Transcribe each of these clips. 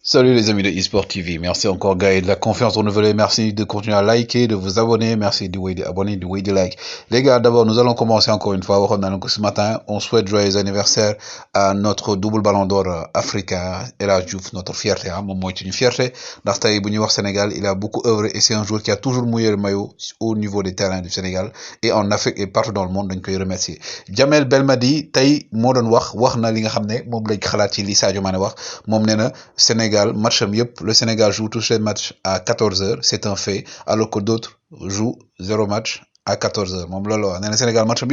Salut les amis de eSport TV, merci encore Gaël de la confiance renouvelée, merci de continuer à liker, de vous abonner, merci de vous abonner, de vous like. Les gars, d'abord nous allons commencer encore une fois, ce matin, on souhaite joyeux anniversaire à notre double ballon d'or africain, El Hadji Diouf, notre fierté, hein, moom une fierté, ndax tey bu ñuy wax Sénégal, il a beaucoup œuvré et c'est un joueur qui a toujours mouillé le maillot au niveau des terrains du Sénégal et en Afrique et partout dans le monde, dañ koy remercier. Jamel Belmadi tey moo doon wax na li nga xam ne moom lañ xalaat ci li Sadio Mané wax, moom nee na Sénégal match le Sénégal joue tous les matchs à 14 heures, c'est un fait alors que d'autres jouent zéro match à 14 heures. moom loolu wax nee Sénégal match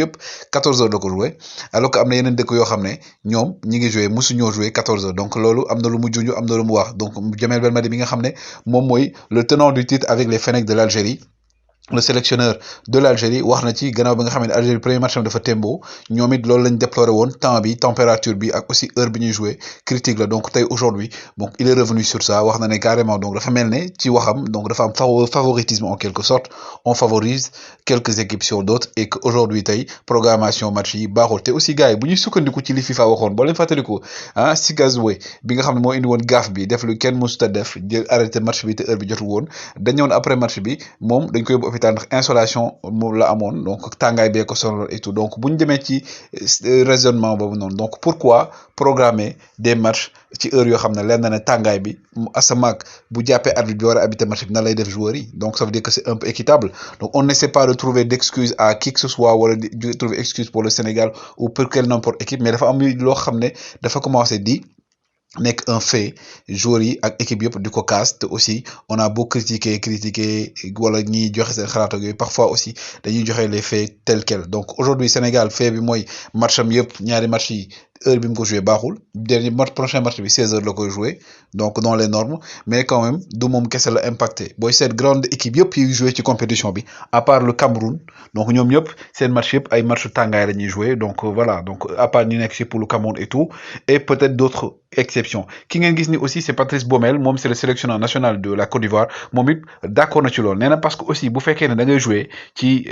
14 heures la ko joué alors que am na yeneen dëkk yoo xam ne ñoom ñi ngi joué mosu ñoo joué 14 heures donc loolu am na lu mu junj am na lu mu wax donc Djamel Belmadi bi nga xam ne moom le tenant du titre avec les Fennecs de l'Algérie, le sélectionneur de l'Algérie wax na ci gannaaw bi nga xam Algérie premier match am dafa tembo ñoom it loolu lañ déploré woon temps bi température bi ak aussi heure bi ñuy joué critique la donc tey aujourd'hui donc il est revenu sur ça wax na ne carrément donc dafa mel ne ci waxam donc dafa am favoritisme en quelque sorte, on favorise quelques équipes sur d'autres et que aujourd'hui tey programmation match yi baaxul te aussi gars yi bu ñuy sukkandiku ci li FIFA waxoon boo leen fàttaliku ah Sigazoué bi nga xam ne moo indi woon gaaf bi def lu kenn mësuta def jël arrêté match bi te heure bi jotul woon dañoon après match bi moom dañ koy hôpital ndax insolation moom la amoon donc tàngaay bee ko sonal et tout donc bu ñu demee ci raisonnement boobu noonu donc pourquoi programmer des matchs ci heure yoo xam ne leen na ne tàngaay bi asamaak bu jàppee arbitre bi war a habiter match bi nan lay def joueurs yi donc ça veut dire que c'est un peu équitable donc on n'essaie pas de trouver d'excuses à qui que ce soit wala de trouver excuse pour le Sénégal ou pour quelle n'importe équipe mais dafa am loo xam ne dafa commencer di nekk un fait joueurs yi ak équipe yëpp di ko kaas te aussi on a beau critiquer wala ñiy joxe seen xalaat ak yooyu parfois aussi dañuy joxe les faits tels quels donc aujourd'hui Sénégal fait bi mooy match am yëpp ñaari match yi heure bi mu ko joué baaxul dernier match prochain match bi 16 heures la koy joué donc dans les normes mais quand même du moom kese la impacté booy seet grande équipe yëpp yi joué ci compétition bi à part le Cameroun donc ñoom ñëpp seen match yëpp ay match tàngaay la ñuy joué donc voilà donc à part ñu nekk ci pour le Cameroun et tout et peut-être d'autres exceptions ki ngeen gis ni aussi c'est Patrice Baumel moom c'est le sélectionneur national de la Côte d'Ivoire moom it d'accord na ci loolu nee na parce que aussi bu fekkee ne da ngay joué ci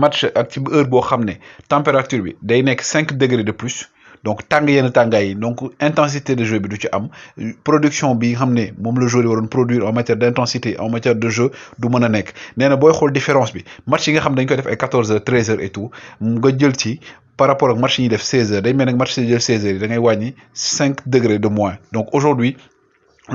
match ak ci heure boo xam ne température bi day nekk 5 degrés de plus donc tàng yenn tàngaay yi donc intensité de jeu bi du ci am production bi nga xam ne moom la joueur yi waroon produire en matière d'intensité en matière de jeu du mën a nekk nee na booy xool différence bi match yi nga xam dañ koy def ay 14 heures 13 heures et tout nga jël ci par rapport ak match yi def 16 heures day mel nag match yi def 16 heures yi da ngay wàññi 5 degrés de moins donc aujourd'hui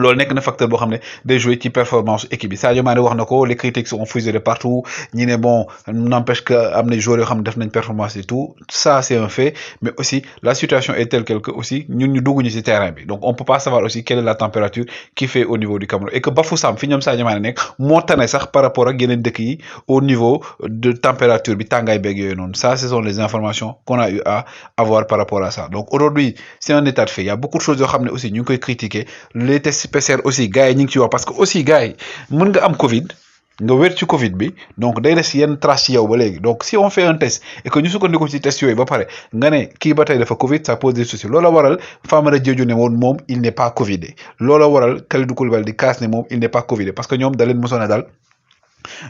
loolu nekk na facteur boo xam ne day jouer ci performance équipe bi Sadio Mané wax na ko les critiques sont fusées de partout ñi ne bon n'empêche que am na joueurs yoo xam ne def nañ performance et tout ça c'est un fait mais aussi la situation est telle que aussi ñun ñu dugg ñu ci terrain bi donc on peut pas savoir aussi quelle est la température qui fait au niveau du Cameroun et que Bafoussam fi ñoom Sadio Mané nekk moo tane sax par rapport ak yeneen dëkk yi au niveau de température bi tàngaay beeg yooyu noonu ça ce sont les informations qu'on a eu à avoir par rapport à ça donc aujourd'hui c'est un état de fait il y a beaucoup de choses yoo xam ne aussi ñu ngi koy critiquer les tests PCR aussi gars yi ñu ngi ci wax parce que aussi gars yi mën nga am Covid nga wér ci Covid bi donc day des yenn trace ci yow ba léegi donc si on fait un test et que ñu sukkandiku ci test yooyu ba pare nga ne kii ba tey dafa Covid ça pose des soucis loola waral Famara Diédhiou ne woon moom il n'est pas Covidé loola waral Kalidou Koulibaly di kaas ne moom il n'est pas Covidé parce que ñoom da leen mosoon a dal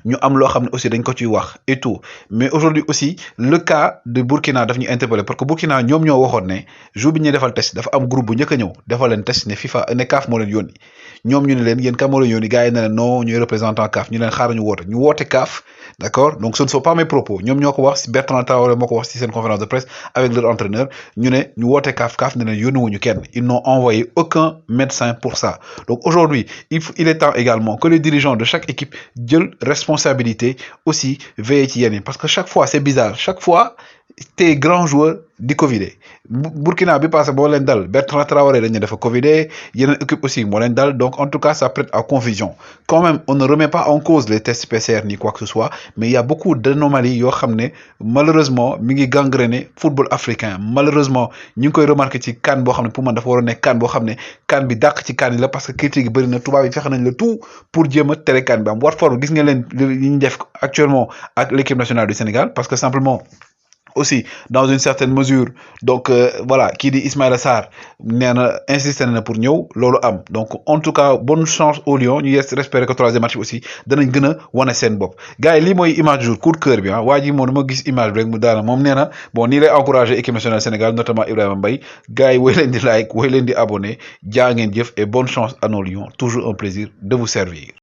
ñu am loo xam ne aussi dañ ko ciy wax et tout mais aujourd'hui aussi le cas de Burkina daf ñu interpellé parce que Burkina ñoom ñoo waxoon ne jour bi ñuy defal test dafa am groupe bu njëkk a ñëw defal leen test ne FIFA ne CAF moo leen yónni ñoom ñu ne leen yéen kan moo leen yónni gars yi ne leen non ñooy représentant CAF ñu leen xaar ñu woote CAF d'accord donc ce ne sont pas mes propos ñoom ñoo ko wax si Bertrand Traoré moo ko wax si seen conférence de presse avec leur entraîneur ñu ne ñu woote CAF ne leen yónniwuñu kenn ils n'ont envoyé aucun médecin pour ça donc aujourd'hui il est temps également que les dirigeants de chaque équipe jël responsabilité aussi veiller ci yenn parce que chaque fois c'est bizarre chaque fois tes grands joueurs di Covidé Burkina bi passé boo leen dal Bertrand Traoré dañu dafa Covidé yeneen équipe aussi moo leen dal donc en tout cas ça prête à confusion quand même on ne remet pas en cause les tests PCR ni quoi que ce soit mais il y a beaucoup d'anomalies yoo xam ne malheureusement mi ngi gangréné football africain malheureusement ñu ngi koy remarqué ci CAN boo xam ne pour man dafa war a nekk CAN boo xam ne CAN bi dàq ci CAN yi la parce que critique yi bëri na tubaab yi fexe nañ le tout pour jéem a tere CAN bi am Watford gis nga leen li ñu def actuellement ak l'équipe nationale du Sénégal parce que simplement aussi dans une certaine mesure donc voilà qui dit Ismaïla Sarr nee na insisté na pour ñëw lolu am donc en tout cas bonne chance au Lions ñu espérer que troisième match aussi danañ gën a wane seen bopp gars yi lii mooy image du jour coup de cœur bi waa ji moom dama gis image bi rek mu daana moom nee na bon nii lay encourager équipe nationale Sénégal notamment Ibrahima Mbaye gars yi woy leen di like woy leen di abonné jaa ngeen jëf et bonne chance à nos Lions toujours un plaisir de vous servir